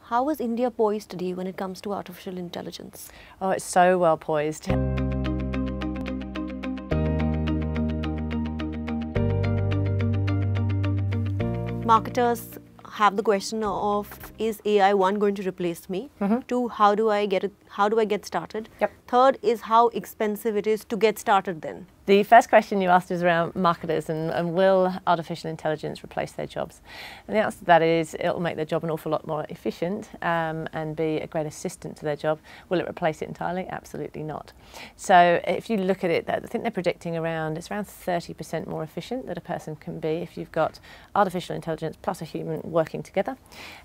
How is India poised today when it comes to artificial intelligence? Oh, it's so well poised. Marketers have the question of, is AI one going to replace me? Two, how do I get started? Yep. Third is how expensive it is to get started then. The first question you asked is around marketers and will artificial intelligence replace their jobs? And the answer to that is it'll make their job an awful lot more efficient and be a great assistant to their job. Will it replace it entirely? Absolutely not. So if you look at it, I think they're predicting it's around 30% more efficient that a person can be if you've got artificial intelligence plus a human working together.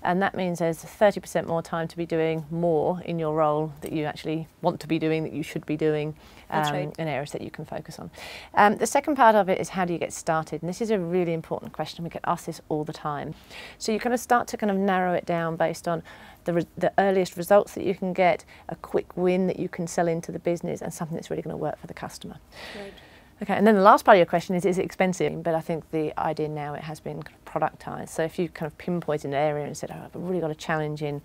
And that means there's 30% more time to be doing more in your role that you actually want to be doing, that you should be doing, That's right. in areas that you can focus on. The second part of it is how do you get started? And this is a really important question. We get asked this all the time. So you kind of start to kind of narrow it down based on the earliest results that you can get, a quick win that you can sell into the business, and something that's really going to work for the customer. Right. Okay, and then the last part of your question is it expensive? But I think the idea now it has been kind of productised. So if you kind of pinpoint an area and said, oh, I've really got a challenge in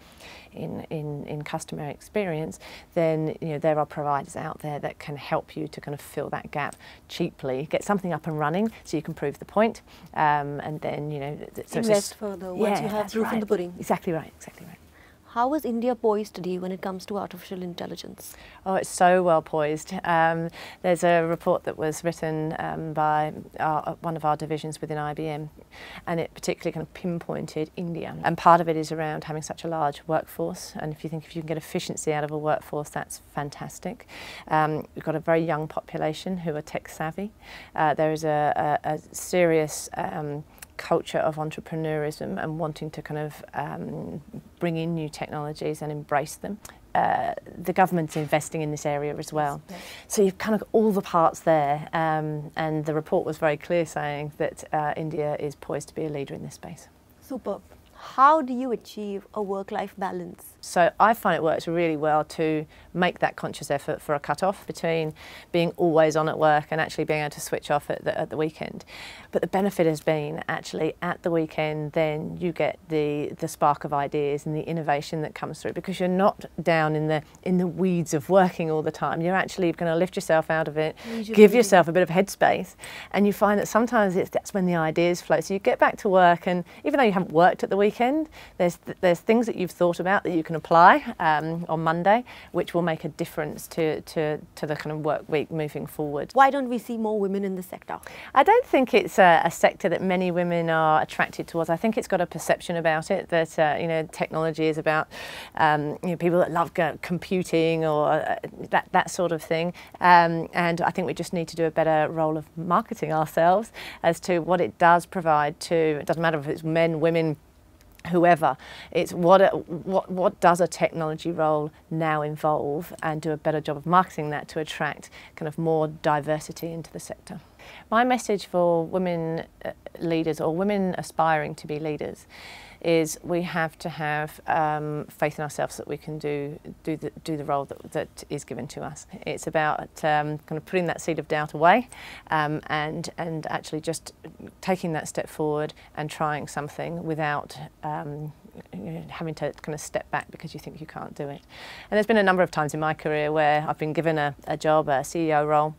customer experience, then there are providers out there that can help you to kind of fill that gap cheaply, get something up and running so you can prove the point, and then so invest further once you have proof in the pudding. Exactly right, exactly right. How is India poised today when it comes to artificial intelligence? Oh, it's so well poised. There's a report that was written by one of our divisions within IBM, and it particularly kind of pinpointed India. And part of it is around having such a large workforce. And if you can get efficiency out of a workforce, that's fantastic. We've got a very young population who are tech savvy. There is a serious culture of entrepreneurism and wanting to kind of bring in new technologies and embrace them. The government's investing in this area as well. Yes. So you've kind of all the parts there, and the report was very clear saying that India is poised to be a leader in this space. Superb. How do you achieve a work-life balance? So I find it works really well to make that conscious effort for a cut-off between being always on at work and actually being able to switch off at the weekend. But the benefit has been actually at the weekend then you get the spark of ideas and the innovation that comes through, because you're not down in the weeds of working all the time. You're actually going to lift yourself out of it, give yourself a bit of headspace, and you find that sometimes that's when the ideas flow. So you get back to work, and even though you haven't worked at the weekend, there's things that you've thought about that you can apply on Monday, which will make a difference to the kind of work week moving forward. Why don't we see more women in the sector? I don't think it's a sector that many women are attracted towards. I think it's got a perception about it that technology is about people that love computing or that sort of thing, and I think we just need to do a better role of marketing ourselves as to what it does provide to. It doesn't matter if it's men, women, whoever. It's what does a technology role now involve, and do a better job of marketing that to attract kind of more diversity into the sector. My message for women leaders or women aspiring to be leaders is we have to have faith in ourselves that we can do the role that is given to us. It's about kind of putting that seed of doubt away and actually just taking that step forward and trying something without having to kind of step back because you think you can't do it. And there's been a number of times in my career where I've been given a job, a CEO role,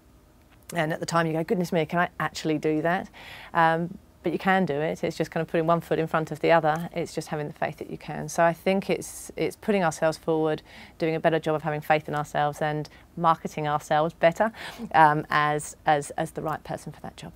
and at the time you go, goodness me, can I actually do that? But you can do it. It's just kind of putting one foot in front of the other. It's just having the faith that you can. So I think it's putting ourselves forward, doing a better job of having faith in ourselves and marketing ourselves better as the right person for that job.